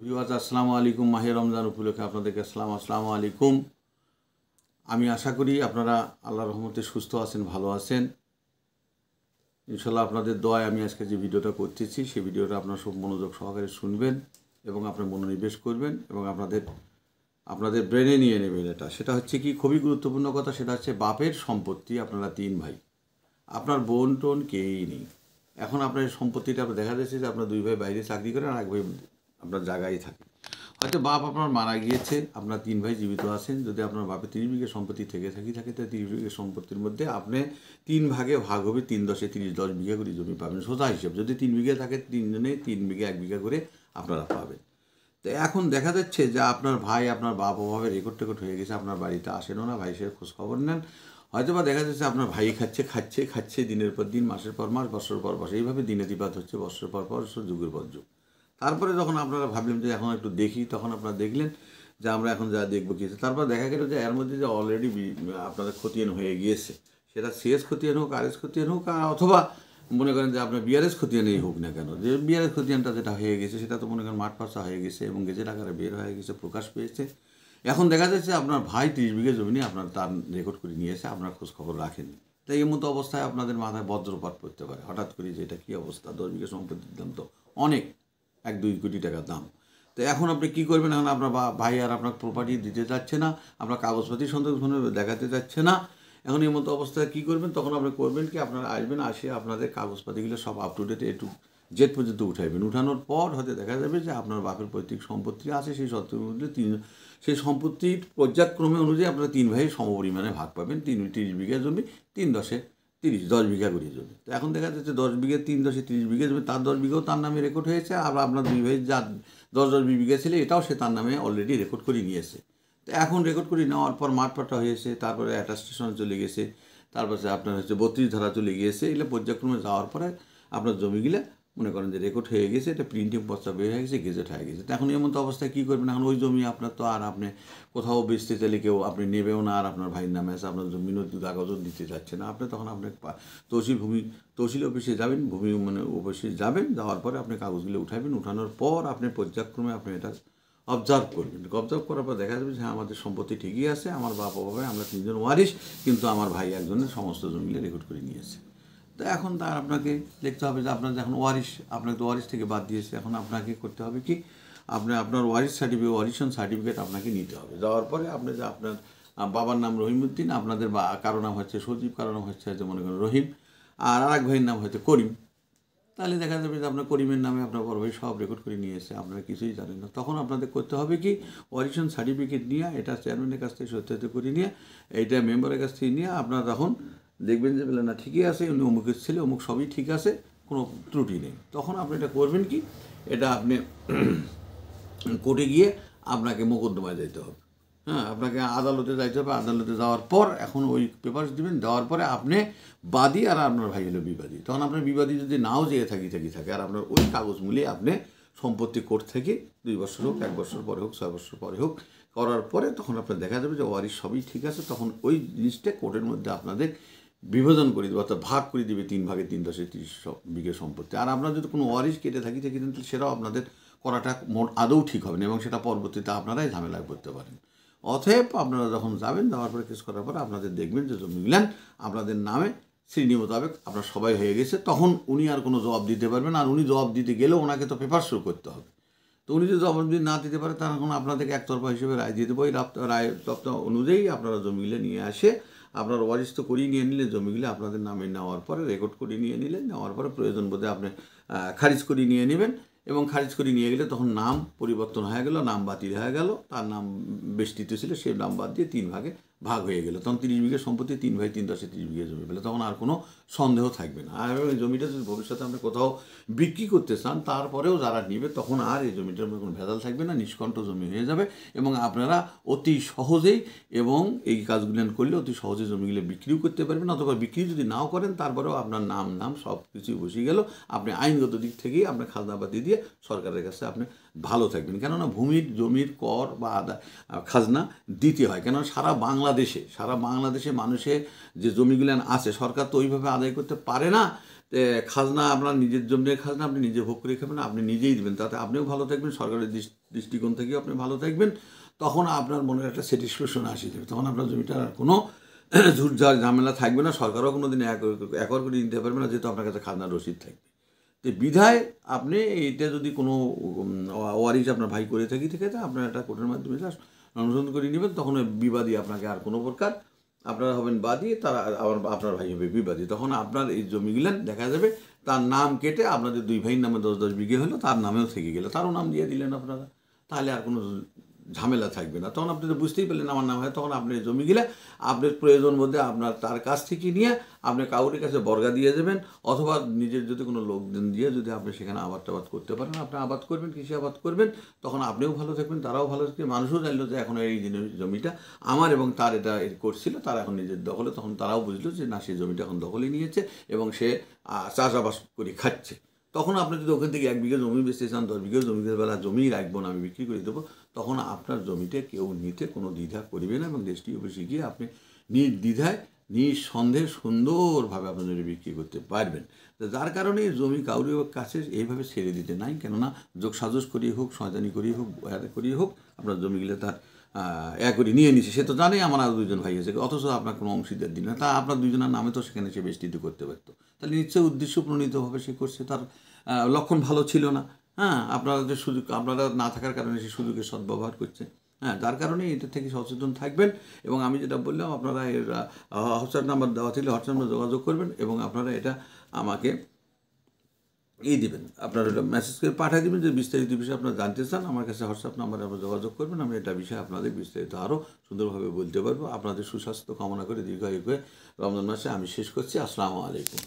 Viewers আসসালামু আলাইকুম। মাহে রমজান উপলক্ষে আপনাদেরকে আসসালামু আলাইকুম। আমি আশা করি আপনারা আল্লাহর রহমতে সুস্থ আছেন, ভালো আছেন। ইনশাল্লাহ আপনাদের দোয়ায় আমি আজকে যে ভিডিওটা করতেছি সেই ভিডিওটা আপনারা সব মনোযোগ সহকারে শুনবেন এবং আপনার মনোনিবেশ করবেন এবং আপনাদের ব্রেনে নিয়ে নেবেন। সেটা হচ্ছে কি, খুবই গুরুত্বপূর্ণ কথা। সেটা হচ্ছে বাপের সম্পত্তি। আপনারা 3 ভাই, আপনার বোন টোন কেউই নেই। এখন আপনার সম্পত্তিটা দেখা যাচ্ছে যে আপনার 2 ভাই বাইরে চাকরি করেন আর 1 ভাই আপনার জায়গায় থাকে। হয়তো বাপ আপনার মারা গিয়েছে, আপনার 3 ভাই জীবিত আছেন। যদি আপনার বাপের 30 বিঘে সম্পত্তি থেকে থাকে তাই 30 বিঘে সম্পত্তির মধ্যে আপনি 3 ভাগে ভাগ হবে। 3 10 30, 10 বিঘা করে জমি পাবেন। সোজা হিসেব, যদি 3 বিঘা থাকে 3 জনে 3 বিঘা 1 বিঘা করে আপনারা পাবেন। তো এখন দেখা যাচ্ছে যে আপনার ভাই আপনার বাপ ওভাবে রেকর্ড টেকর্ড হয়ে গেছে, আপনার বাড়িতে আসেনও না, ভাই সে খোঁজ খবর নেন। হয়তো বা দেখা যাচ্ছে আপনার ভাই খাচ্ছে দিনের পর দিন, মাসের পর মাস, বছর পর বছর, এইভাবে দিনাতিপাত হচ্ছে বছর পর বছর, যুগের পর যুগ। তারপরে যখন আপনারা ভাবলেন যে এখন একটু দেখি, তখন আপনারা দেখলেন যে আমরা এখন যা দেখবো কী। তারপর দেখা গেল যে এর মধ্যে যে অলরেডি আপনাদের খতিয়ান হয়ে গিয়েছে, সেটা সিএস খতিয়ান হোক, আরএস খতিয়ান হোক, অথবা মনে করেন যে আপনার বিআরএস খতিয়ানেই হোক না কেন, যে বিআরএস খতিয়ানটা যেটা হয়ে গেছে সেটা তো মনে করেন মাঠ পাশা হয়ে গেছে এবং গেজেট আকারে বের হয়ে গেছে, প্রকাশ পেয়েছে। এখন দেখা যাচ্ছে আপনার ভাই 30 বিঘা জমি নিয়ে আপনার তার রেকর্ড করে নিয়েছে, আপনার খোঁজ খবর রাখেনি। তাই এই মতো অবস্থায় আপনাদের মাথায় বজ্রপাত পড়তে পারে হঠাৎ করে, যে এটা কী অবস্থা, 10 বিঘা সম্পত্তির দাম তো অনেক, 1-2 কোটি টাকার দাম। তো এখন আপনি কী করবেন? এখন আপনার ভাই আর আপনার প্রপার্টি দিতে চাচ্ছে না, আপনার কাগজপাতি সন্দেহভাবে দেখাতে চাচ্ছে না। এখন এই মতো অবস্থায় কী করবেন? তখন আপনি করবেন কি, আপনারা আসবেন, আসে আপনাদের কাগজপাতিগুলো সব আপ টু ডেট একটু জেড পর্যন্ত উঠাইবেন। উঠানোর পর হয়তো দেখা যাবে যে আপনার বাপের পৈতৃক সম্পত্তি আছে, সেই সত্ত্বের মধ্যে সেই সম্পত্তির পর্যায়ক্রমে অনুযায়ী আপনারা 3 ভাই সমপরিমাণে ভাগ পাবেন। 30 বিঘা জমি, 3 10 30, 10 বিঘা করে জমি। তো এখন দেখা যাচ্ছে 10 বিঘা 3 10 30 বিঘা জমি, তার 10 বিঘাও তার নামে রেকর্ড হয়েছে। আর আপনার 2 ভাই যা 10 বিঘা ছিল, এটাও সে তার নামে অলরেডি রেকর্ড করে নিয়েছে। তো এখন রেকর্ড করে নেওয়ার পর মাঠপাটা হয়েছে, তারপরে অ্যাটাস্টেশনে চলে গেছে, তারপরে আপনার হচ্ছে 32 ধারা চলে গিয়েছে। এগুলো পর্যায়ক্রমে যাওয়ার পরে আপনার জমিগুলো মনে করেন যে রেকর্ড হয়ে গেছে, এটা প্রিন্টিং পত্র বের হয়ে গেছে, গেজেট হয়ে গেছে। তো এখন এমন তো অবস্থায় কী করবেন? এখন ওই জমি আপনার তো আর আপনি কোথাও বেচতে চাইলে কেউ আপনি নেবেও না, আর আপনার ভাইয়ের নামে আছে, আপনার জমি কাগজও দিতে চাচ্ছে না। আপনি তখন আপনি তহসিল অফিসে যাবেন, ভূমি অফিসে যাবেন, যাওয়ার পরে আপনি কাগজগুলো উঠাবেন। উঠানোর পর আপনি পর্যায়ক্রমে আপনি এটা অবজার্ভ করবেন। অবজার্ভ করার পর দেখা যাবে যে হ্যাঁ, আমাদের সম্পত্তি ঠিকই আছে, আমার বাবা বাবা আমরা 3 জন ওয়ারিশ, কিন্তু আমার ভাই একজনের সমস্ত জমিগুলো রেকর্ড করে নিয়েছে। তো এখন তার আপনাকে দেখতে হবে যে আপনার যখন ওয়ারিশ, আপনাকে তো ওয়ারিশ থেকে বাদ দিয়েছে, এখন আপনাকে করতে হবে কি, আপনার ওয়ারিশ সার্টিফিকেট, ওয়ারিশন সার্টিফিকেট আপনাকে নিতে হবে। যাওয়ার পরে আপনি যে আপনার বাবার নাম রহিমউদ্দিন, আপনাদের কারো নাম হচ্ছে সজীব, কারো নাম হচ্ছে মনে করেন রহিম, আর আরেক ভাইয়ের নাম হয়তো করিম। তাহলে দেখা যাবে যে আপনার করিমের নামে আপনার বড় ভাই সব রেকর্ড করে নিয়ে এসে, আপনারা কিছুই জানেন না। তখন আপনাদের করতে হবে কি, ওয়ারিশন সার্টিফিকেট নিয়ে, এটা চেয়ারম্যানের কাছ থেকে সত্যায়িত করে নিয়ে, এইটা মেম্বারের কাছ থেকে নিয়ে আপনারা তখন দেখবেন যে বলে না ঠিকই আছে, উনি অমুকের ছেলে, অমুক সবই ঠিক আছে, কোনো ত্রুটি নেই। তখন আপনি এটা করবেন কি, এটা আপনি কোর্টে গিয়ে আপনাকে মোকদ্দমায় যেতে হবে। হ্যাঁ, আপনাকে আদালতে যাইতে হবে। আদালতে যাওয়ার পর এখন ওই পেপারস দেবেন, দেওয়ার পরে আপনি বাদী আর আপনার ভাই হলো বিবাদী। তখন আপনার বিবাদী যদি নাও যেয়ে থাকে আর আপনার ওই কাগজ মিলিয়ে আপনি সম্পত্তি কোর্ট থেকে 2 বছর হোক, 1 বছর পরে হোক, 6 বছর পরে হোক করার পরে তখন আপনার দেখা যাবে যে ওয়ারিশ সবই ঠিক আছে। তখন ওই জিনিসটা কোর্টের মধ্যে আপনাদের বিভাজন করে দেবে, অর্থাৎ ভাগ করে দেবে 3 ভাগে 3 10 30 বিঘে সম্পত্তি। আর আপনার যদি কোনো ওয়ারিশ কেটে থাকি কিন্তু সেটাও আপনাদের করাটা আদৌ ঠিক হবে না এবং সেটা পরবর্তীতে আপনারাই ঝামেলায় পড়তে পারেন। অতএব আপনারা যখন যাবেন, যাওয়ার পরে কেস করার পরে আপনাদের দেখবেন যে জমিগুলান আপনাদের নামে শ্রেণী মোতাবেক আপনার সবাই হয়ে গেছে। তখন উনি আর কোনো জবাব দিতে পারবেন, আর উনি জবাব দিতে গেলেও ওনাকে তো পেপার শো করতে হবে। তো উনি যদি জবাব যদি না দিতে পারে, তখন আপনাদেরকে একতরফা হিসেবে রায় দিয়ে দেবো। ওই রায় তত্ত্ব অনুযায়ী আপনারা জমিগুলো নিয়ে আসে, আপনার ওয়ারিশ তো করিয়ে নিয়ে নিলে, জমিগুলো আপনাদের নামে নেওয়ার পরে রেকর্ড করে নিয়ে নিলেন। নেওয়ার পরে প্রয়োজন বোধে আপনি খারিজ করে নিয়ে নেবেন, এবং খারিজ করে নিয়ে গেলে তখন নাম পরিবর্তন হয়ে গেল, নাম বাতিল হয়ে গেল, তার নাম বেষ্টিত ছিল, সেই নাম বাদ দিয়ে 3 ভাগে ভাগ হয়ে গেল। তখন 30 বিঘা সম্পত্তি 3 ভাই 3 10 30 বিঘা জমি পেলে তখন আর কোনো সন্দেহ থাকবে না। আর ওই জমিটা যদি ভবিষ্যতে আপনি কোথাও বিক্রি করতে চান, তারপরেও যারা নিবে তখন আর এই জমিটার মধ্যে কোনো ভেজাল থাকবে না, নিষ্কণ্ঠ জমি হয়ে যাবে এবং আপনারা অতি সহজেই এবং এই কাজগুলো করলে অতি সহজে জমিগুলো বিক্রিও করতে পারবেন। অথবা বিক্রি যদি নাও করেন, তারপরেও আপনার নাম সব কিছুই বসে গেল, আপনি আইনগত দিক থেকেই আপনার খাজনাপাতি দিয়ে সরকারের কাছে আপনি ভালো থাকবেন। কেননা জমির কর বা খাজনা দিতে হয়। কেননা সারা বাংলাদেশে মানুষের যে জমিগুলো আছে, সরকার তো ওইভাবে আদায় করতে পারে না। খাজনা আপনার নিজের জমির খাজনা আপনি নিজে ভোগ করে খাবেন, আপনি নিজেই দেবেন, তাতে আপনিও ভালো থাকবেন, সরকারের দৃষ্টিকোণ থেকেও আপনি ভালো থাকবেন। তখন আপনার মনের একটা স্যাটিসফ্যাকশন আসে যাবে, তখন আপনার জমিটার আর কোনো ঝুটঝাট ঝামেলা থাকবে না, সরকারও কোনো দিন একর করে নিতে পারবে না, যেহেতু আপনার কাছে খাজনার রসিদ থাকবে। তো বিধায় আপনি এইটা যদি কোনো ওয়ারিশ আপনার ভাই করে থেকে আপনার একটা কোর্টের মাধ্যমে অনুসরণ করে নেবেন, তখন ওই বিবাদী আপনাকে আর কোনো প্রকার, আপনারা হবেন বাদী, তারা আবার আপনার ভাই হবে বিবাদী। তখন আপনার এই জমিগুলেন দেখা যাবে তার নাম কেটে আপনাদের দুই ভাইয়ের নামে 10-10 বিঘে হলো, তার নামেও থেকে গেলো, তারও নাম দিয়ে দিলেন আপনারা, তাহলে আর কোনো ঝামেলা থাকবে না। তখন আপনি তো বুঝতেই পারলেন আমার নাম হয়, তখন আপনি জমিগুলা আপনার প্রয়োজন মধ্যে আপনার তার কাছ থেকে নিয়ে আপনি কাউরের কাছে বর্গা দিয়ে দেবেন, অথবা নিজের যদি কোনো লোকজন দিয়ে যদি আপনি সেখানে আবাদ টাবাদ করতে পারেন, আপনি আবাদ করবেন, কৃষি আবাদ করবেন, তখন আপনিও ভালো থাকবেন, তারাও ভালো থাকবে, মানুষও জানলো যে এখন এই জমিটা আমার এবং তার এটা করছিল, তারা এখন নিজের দখলে, তখন তারাও বুঝলো যে না, সেই জমিটা এখন দখলে নিয়েছে এবং সে চাষাবাস করে খাচ্ছে। তখন আপনি যদি ওখান থেকে 1 বিঘা জমি বেচতে চান, 10 বিঘা জমির বেলা জমি রাখবো না, আমি বিক্রি করে দেবো, তখন আপনার জমিতে কেউ নিতে কোনো দ্বিধা করবে না এবং রেজিস্ট্রি অফিসে গিয়ে আপনি নির্দ্বিধায় নিঃসন্দেহে সুন্দরভাবে আপনার জমি বিক্রি করতে পারবেন। তো যার কারণে জমি কাউরির কাছে এইভাবে ছেড়ে দিতে নাই, কেননা যোগ সাজস করিয়ে হোক, শয়তানি করিয়ে হোক, করিয়ে হোক, আপনার জমিগুলো তার করে নিয়ে নিছে, সে তো জানে আমার আরও 2জন ভাই আছে, অথচ আপনার কোনো অংশীদার দিন না, তা আপনার 2জনের নামে তো সেখানে সে বেষ্টিত করতে পারতো, তাহলে নিশ্চয়ই উদ্দেশ্য প্রণীতভাবে সে করছে, তার লক্ষণ ভালো ছিল না। হ্যাঁ, আপনারা যে সুযোগ, আপনারা না থাকার কারণে সে সুযোগের সদ্ব্যবহার করছে। হ্যাঁ, যার কারণে এটা থেকে সচেতন থাকবেন এবং আমি যেটা বললাম, আপনারা এর হোয়াটসঅ্যাপ নাম্বার দেওয়া থাকলে হোয়াটসঅ্যাপ নাম্বার যোগাযোগ করবেন এবং আপনারা এটা আমাকে দিবেন, আপনারা এটা মেসেজ করে পাঠিয়ে দেবেন যে বিস্তারিত বিষয়ে আপনারা জানতে চান, আমার কাছে হোয়াটসঅ্যাপ নাম্বারে আপনারা যোগাযোগ করবেন, আমি এটা বিষয়ে আপনাদের বিস্তারিত আরও সুন্দরভাবে বলতে পারবো। আপনাদের সুস্বাস্থ্য কামনা করে দীর্ঘায়ু হয়ে রমজান মাসে আমি শেষ করছি। আসসালামু আলাইকুম।